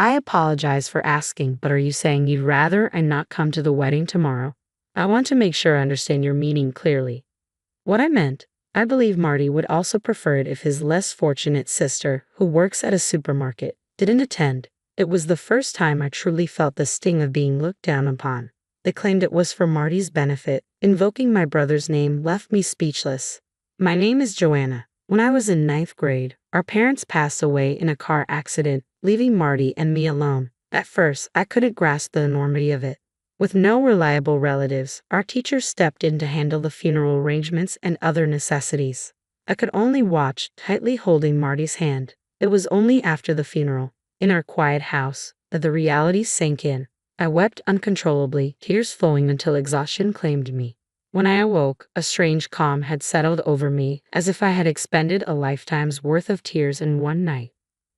I apologize for asking, but are you saying you'd rather I not come to the wedding tomorrow? I want to make sure I understand your meaning clearly. What I meant, I believe Marty would also prefer it if his less fortunate sister, who works at a supermarket, didn't attend. It was the first time I truly felt the sting of being looked down upon. They claimed it was for Marty's benefit. Invoking my brother's name left me speechless. My name is Joanna. When I was in ninth grade, our parents passed away in a car accident, leaving Marty and me alone. At first, I couldn't grasp the enormity of it. With no reliable relatives, our teachers stepped in to handle the funeral arrangements and other necessities. I could only watch, tightly holding Marty's hand. It was only after the funeral, in our quiet house, that the reality sank in. I wept uncontrollably, tears flowing until exhaustion claimed me. When I awoke, a strange calm had settled over me, as if I had expended a lifetime's worth of tears in one night.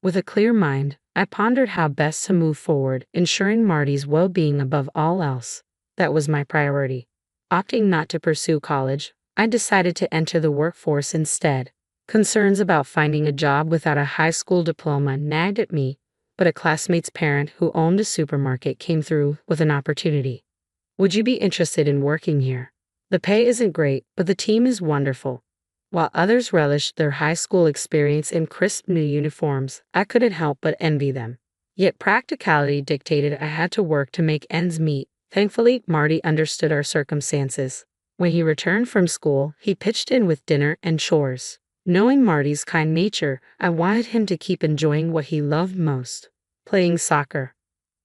With a clear mind, I pondered how best to move forward, ensuring Marty's well-being above all else. That was my priority. Opting not to pursue college, I decided to enter the workforce instead. Concerns about finding a job without a high school diploma nagged at me, but a classmate's parent who owned a supermarket came through with an opportunity. Would you be interested in working here? The pay isn't great, but the team is wonderful. While others relished their high school experience in crisp new uniforms, I couldn't help but envy them. Yet practicality dictated I had to work to make ends meet. Thankfully, Marty understood our circumstances. When he returned from school, he pitched in with dinner and chores. Knowing Marty's kind nature, I wanted him to keep enjoying what he loved most, playing soccer.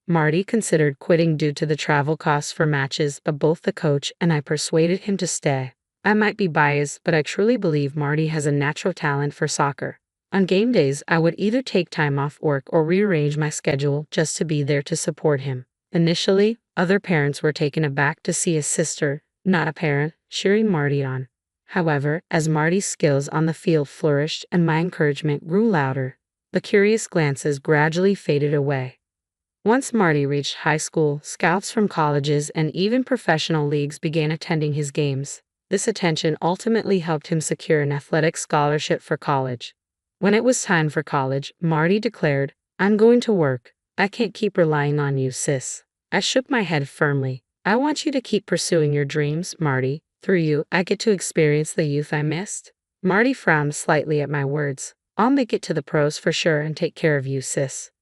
Marty considered quitting due to the travel costs for matches, but both the coach and I persuaded him to stay. I might be biased, but I truly believe Marty has a natural talent for soccer. On game days, I would either take time off work or rearrange my schedule just to be there to support him. Initially, other parents were taken aback to see a sister, not a parent, cheering Marty on. However, as Marty's skills on the field flourished and my encouragement grew louder, the curious glances gradually faded away. Once Marty reached high school, scouts from colleges and even professional leagues began attending his games. This attention ultimately helped him secure an athletic scholarship for college. When it was time for college, Marty declared, "I'm going to work. I can't keep relying on you, sis." I shook my head firmly. "I want you to keep pursuing your dreams, Marty. Through you, I get to experience the youth I missed." Marty frowned slightly at my words. "I'll make it to the pros for sure and take care of you, sis."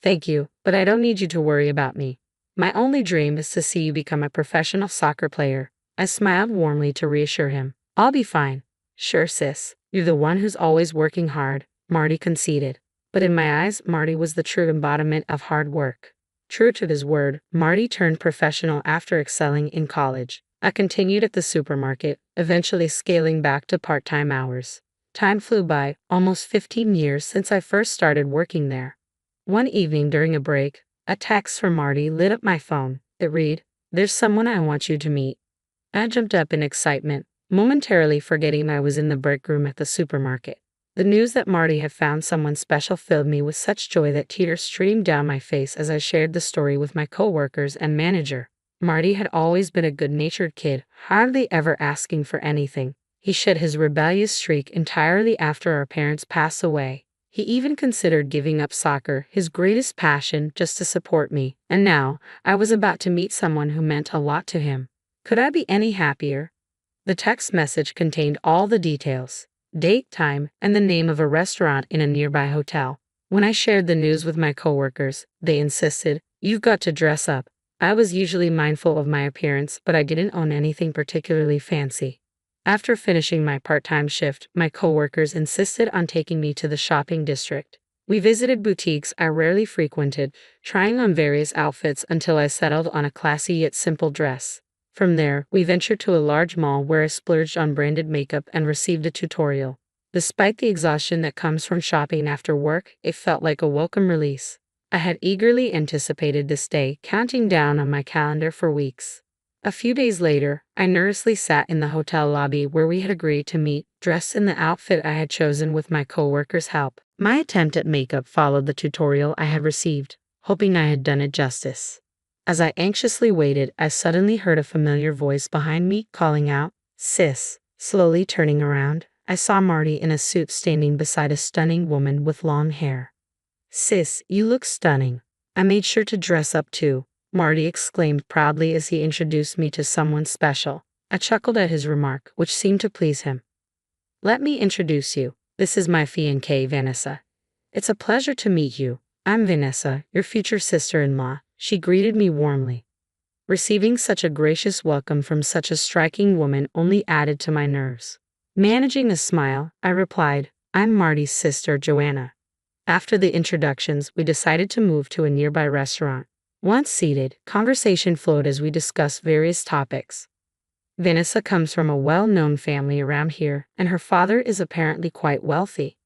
"Thank you, but I don't need you to worry about me. My only dream is to see you become a professional soccer player." I smiled warmly to reassure him. "I'll be fine." "Sure, sis. You're the one who's always working hard," Marty conceded. But in my eyes, Marty was the true embodiment of hard work. True to his word, Marty turned professional after excelling in college. I continued at the supermarket, eventually scaling back to part-time hours. Time flew by, almost 15 years since I first started working there. One evening during a break, a text from Marty lit up my phone. It read, "There's someone I want you to meet." I jumped up in excitement, momentarily forgetting I was in the break room at the supermarket. The news that Marty had found someone special filled me with such joy that tears streamed down my face as I shared the story with my coworkers and manager. Marty had always been a good-natured kid, hardly ever asking for anything. He shed his rebellious streak entirely after our parents passed away. He even considered giving up soccer, his greatest passion, just to support me. And now, I was about to meet someone who meant a lot to him. Could I be any happier? The text message contained all the details, date, time, and the name of a restaurant in a nearby hotel. When I shared the news with my coworkers, they insisted, "You've got to dress up." I was usually mindful of my appearance, but I didn't own anything particularly fancy. After finishing my part-time shift, my coworkers insisted on taking me to the shopping district. We visited boutiques I rarely frequented, trying on various outfits until I settled on a classy yet simple dress. From there, we ventured to a large mall where I splurged on branded makeup and received a tutorial. Despite the exhaustion that comes from shopping after work, it felt like a welcome release. I had eagerly anticipated this day, counting down on my calendar for weeks. A few days later, I nervously sat in the hotel lobby where we had agreed to meet, dressed in the outfit I had chosen with my coworkers' help. My attempt at makeup followed the tutorial I had received, hoping I had done it justice. As I anxiously waited, I suddenly heard a familiar voice behind me calling out, "Sis." Slowly turning around, I saw Marty in a suit standing beside a stunning woman with long hair. "Sis, you look stunning." I made sure to dress up too, Marty exclaimed proudly as he introduced me to someone special. I chuckled at his remark, which seemed to please him. Let me introduce you. This is my fiancée, Vanessa. It's a pleasure to meet you. I'm Vanessa, your future sister-in-law. She greeted me warmly. Receiving such a gracious welcome from such a striking woman only added to my nerves. Managing a smile, I replied, I'm Marty's sister, Joanna. After the introductions, we decided to move to a nearby restaurant. Once seated, conversation flowed as we discussed various topics. Vanessa comes from a well-known family around here, and her father is apparently quite wealthy.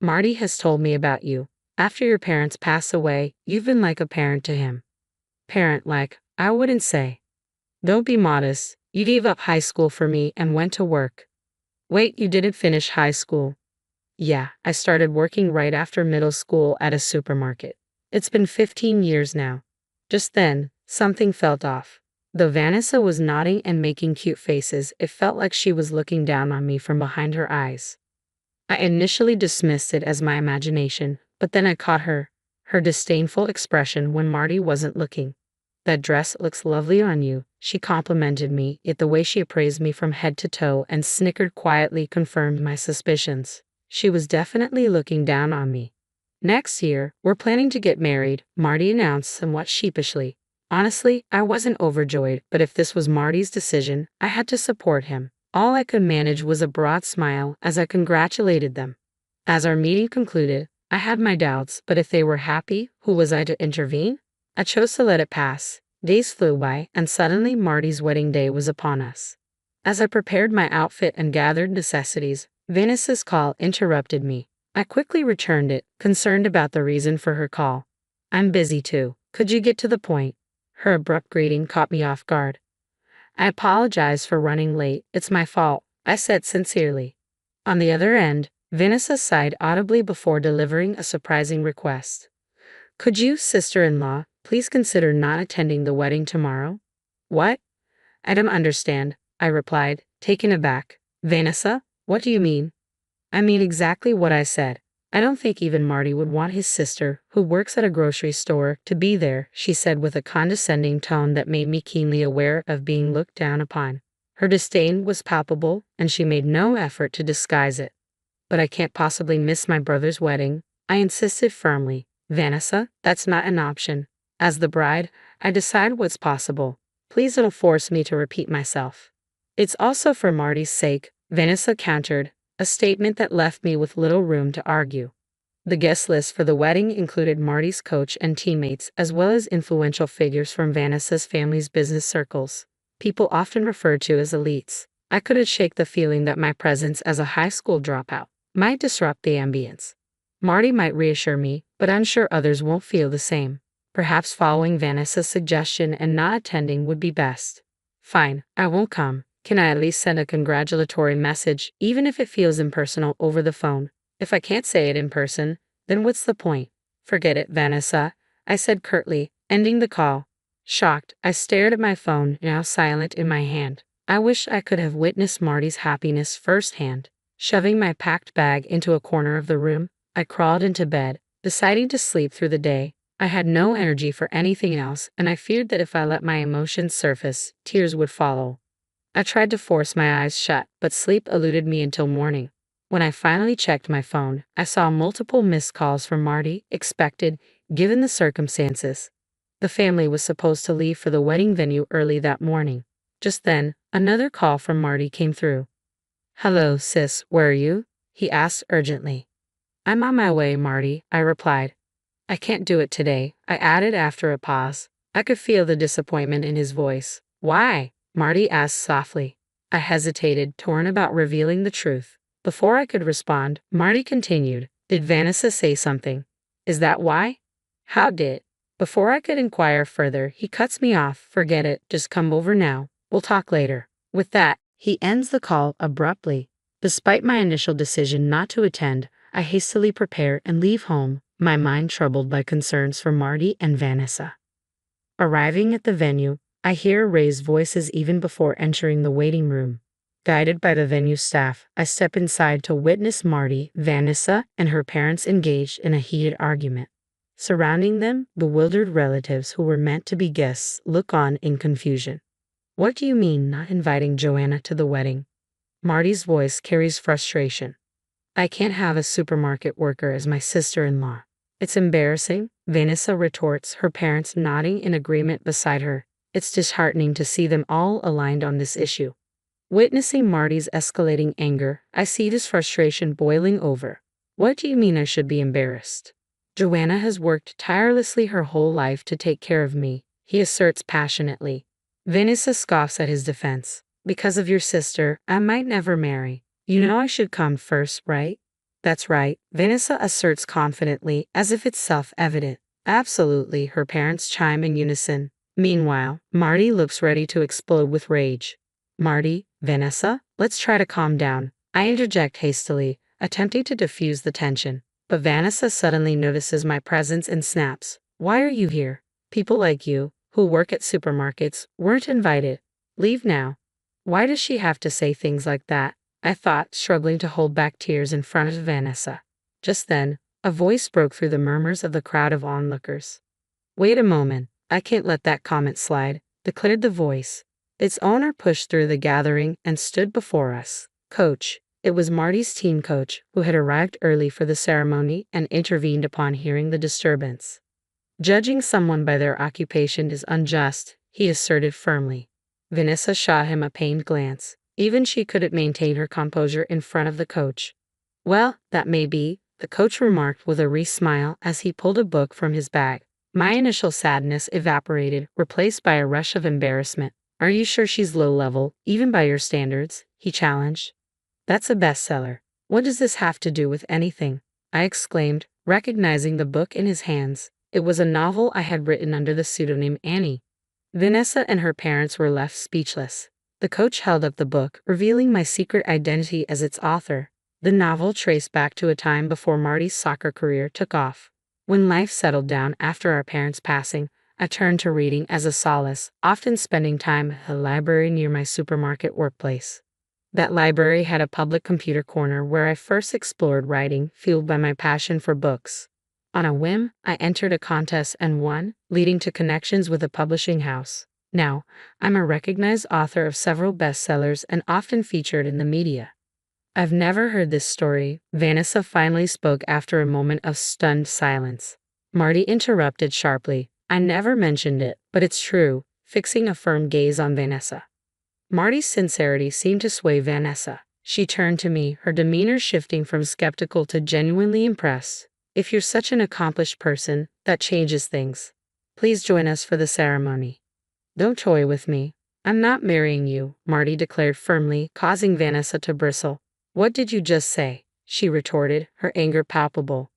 Marty has told me about you. After your parents passed away, you've been like a parent to him. Parent-like, I wouldn't say. Don't be modest. You gave up high school for me and went to work. Wait, you didn't finish high school? Yeah, I started working right after middle school at a supermarket. It's been 15 years now. Just then, something felt off. Though Vanessa was nodding and making cute faces, it felt like she was looking down on me from behind her eyes. I initially dismissed it as my imagination, but then I caught her disdainful expression when Marty wasn't looking. That dress looks lovely on you, she complimented me, yet the way she appraised me from head to toe and snickered quietly confirmed my suspicions. She was definitely looking down on me. Next year, we're planning to get married, Marty announced somewhat sheepishly. Honestly, I wasn't overjoyed, but if this was Marty's decision, I had to support him. All I could manage was a broad smile as I congratulated them. As our meeting concluded, I had my doubts, but if they were happy, who was I to intervene? I chose to let it pass. Days flew by, and suddenly Marty's wedding day was upon us. As I prepared my outfit and gathered necessities, Vanessa's call interrupted me. I quickly returned it, concerned about the reason for her call. I'm busy too. Could you get to the point? Her abrupt greeting caught me off guard. I apologize for running late. It's my fault, I said sincerely. On the other end, Vanessa sighed audibly before delivering a surprising request. Could you, sister-in-law, please consider not attending the wedding tomorrow? What? I don't understand, I replied, taken aback. Vanessa, what do you mean? I mean exactly what I said. I don't think even Marty would want his sister, who works at a grocery store, to be there, she said with a condescending tone that made me keenly aware of being looked down upon. Her disdain was palpable, and she made no effort to disguise it. But I can't possibly miss my brother's wedding, I insisted firmly. Vanessa, that's not an option. As the bride, I decide what's possible. Please don't force me to repeat myself. It's also for Marty's sake, Vanessa countered, a statement that left me with little room to argue. The guest list for the wedding included Marty's coach and teammates, as well as influential figures from Vanessa's family's business circles, people often referred to as elites. I couldn't shake the feeling that my presence as a high school dropout might disrupt the ambience. Marty might reassure me, but I'm sure others won't feel the same. Perhaps following Vanessa's suggestion and not attending would be best. Fine, I won't come. Can I at least send a congratulatory message, even if it feels impersonal, over the phone? If I can't say it in person, then what's the point? Forget it, Vanessa, I said curtly, ending the call. Shocked, I stared at my phone, now silent in my hand. I wish I could have witnessed Marty's happiness firsthand. Shoving my packed bag into a corner of the room, I crawled into bed, deciding to sleep through the day. I had no energy for anything else, and I feared that if I let my emotions surface, tears would follow. I tried to force my eyes shut, but sleep eluded me until morning. When I finally checked my phone, I saw multiple missed calls from Marty, expected, given the circumstances. The family was supposed to leave for the wedding venue early that morning. Just then, another call from Marty came through. Hello, sis, where are you? He asked urgently. I'm on my way, Marty, I replied. I can't do it today, I added after a pause. I could feel the disappointment in his voice. Why? Marty asked softly. I hesitated, torn about revealing the truth. Before I could respond, Marty continued. Did Vanessa say something? Is that why? How did? Before I could inquire further, he cuts me off. Forget it, just come over now. We'll talk later. With that, he ends the call abruptly. Despite my initial decision not to attend, I hastily prepare and leave home, my mind troubled by concerns for Marty and Vanessa. Arriving at the venue, I hear raised voices even before entering the waiting room. Guided by the venue staff, I step inside to witness Marty, Vanessa, and her parents engaged in a heated argument. Surrounding them, bewildered relatives who were meant to be guests look on in confusion. What do you mean not inviting Joanna to the wedding? Marty's voice carries frustration. I can't have a supermarket worker as my sister-in-law. It's embarrassing, Vanessa retorts, her parents nodding in agreement beside her. It's disheartening to see them all aligned on this issue. Witnessing Marty's escalating anger, I see this frustration boiling over. What do you mean I should be embarrassed? Joanna has worked tirelessly her whole life to take care of me, he asserts passionately. Vanessa scoffs at his defense. Because of your sister, I might never marry. You know I should come first, right? That's right, Vanessa asserts confidently, as if it's self-evident. Absolutely, her parents chime in unison. Meanwhile, Marty looks ready to explode with rage. Marty, Vanessa, let's try to calm down. I interject hastily, attempting to diffuse the tension. But Vanessa suddenly notices my presence and snaps. Why are you here? People like you, who work at supermarkets, weren't invited. Leave now. Why does she have to say things like that? I thought, struggling to hold back tears in front of Vanessa. Just then, a voice broke through the murmurs of the crowd of onlookers. Wait a moment, I can't let that comment slide, declared the voice. Its owner pushed through the gathering and stood before us. Coach. It was Marty's team coach, who had arrived early for the ceremony and intervened upon hearing the disturbance. Judging someone by their occupation is unjust, he asserted firmly. Vanessa shot him a pained glance. Even she couldn't maintain her composure in front of the coach. Well, that may be, the coach remarked with a wry smile as he pulled a book from his bag. My initial sadness evaporated, replaced by a rush of embarrassment. Are you sure she's low level, even by your standards? He challenged. That's a bestseller. What does this have to do with anything? I exclaimed, recognizing the book in his hands. It was a novel I had written under the pseudonym Annie. Vanessa and her parents were left speechless. The coach held up the book, revealing my secret identity as its author. The novel traced back to a time before Marty's soccer career took off. When life settled down after our parents' passing, I turned to reading as a solace, often spending time at a library near my supermarket workplace. That library had a public computer corner where I first explored writing, fueled by my passion for books. On a whim, I entered a contest and won, leading to connections with a publishing house. Now, I'm a recognized author of several bestsellers and often featured in the media. I've never heard this story, Vanessa finally spoke after a moment of stunned silence. Marty interrupted sharply. I never mentioned it, but it's true, fixing a firm gaze on Vanessa. Marty's sincerity seemed to sway Vanessa. She turned to me, her demeanor shifting from skeptical to genuinely impressed. If you're such an accomplished person, that changes things. Please join us for the ceremony. Don't toy with me. I'm not marrying you, Marty declared firmly, causing Vanessa to bristle. What did you just say? She retorted, her anger palpable.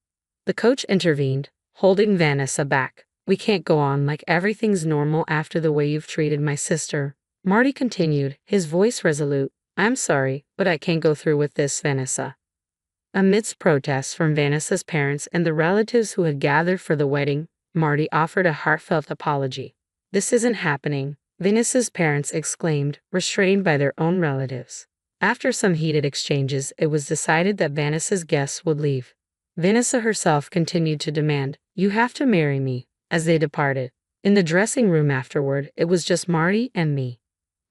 The coach intervened, holding Vanessa back. We can't go on like everything's normal after the way you've treated my sister. Marty continued, his voice resolute. I'm sorry, but I can't go through with this, Vanessa. Amidst protests from Vanessa's parents and the relatives who had gathered for the wedding, Marty offered a heartfelt apology. This isn't happening, Vanessa's parents exclaimed, restrained by their own relatives. After some heated exchanges, it was decided that Vanessa's guests would leave. Vanessa herself continued to demand, "You have to marry me," as they departed. In the dressing room afterward, it was just Marty and me.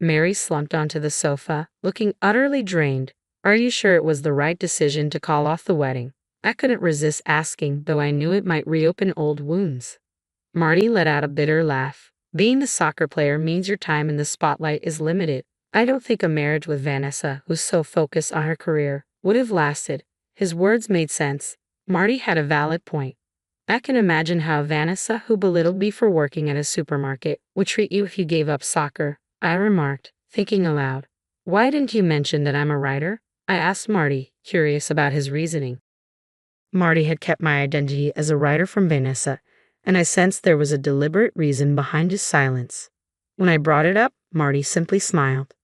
Mary slumped onto the sofa, looking utterly drained. Are you sure it was the right decision to call off the wedding? I couldn't resist asking, though I knew it might reopen old wounds. Marty let out a bitter laugh. Being the soccer player means your time in the spotlight is limited. I don't think a marriage with Vanessa, who's so focused on her career, would have lasted. His words made sense. Marty had a valid point. I can imagine how Vanessa, who belittled me for working at a supermarket, would treat you if you gave up soccer, I remarked, thinking aloud. Why didn't you mention that I'm a writer? I asked Marty, curious about his reasoning. Marty had kept my identity as a writer from Vanessa, and I sensed there was a deliberate reason behind his silence. When I brought it up, Marty simply smiled.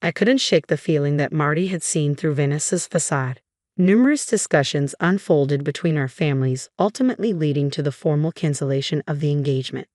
I couldn't shake the feeling that Marty had seen through Vanessa's facade. Numerous discussions unfolded between our families, ultimately leading to the formal cancellation of the engagement.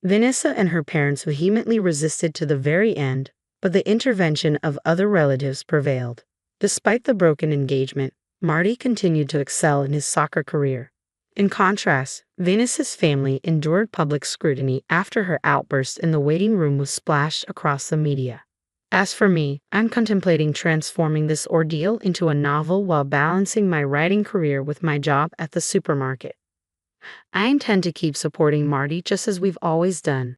Vanessa and her parents vehemently resisted to the very end, but the intervention of other relatives prevailed. Despite the broken engagement, Marty continued to excel in his soccer career. In contrast, Venus's family endured public scrutiny after her outburst in the waiting room was splashed across the media. As for me, I'm contemplating transforming this ordeal into a novel while balancing my writing career with my job at the supermarket. I intend to keep supporting Marty just as we've always done,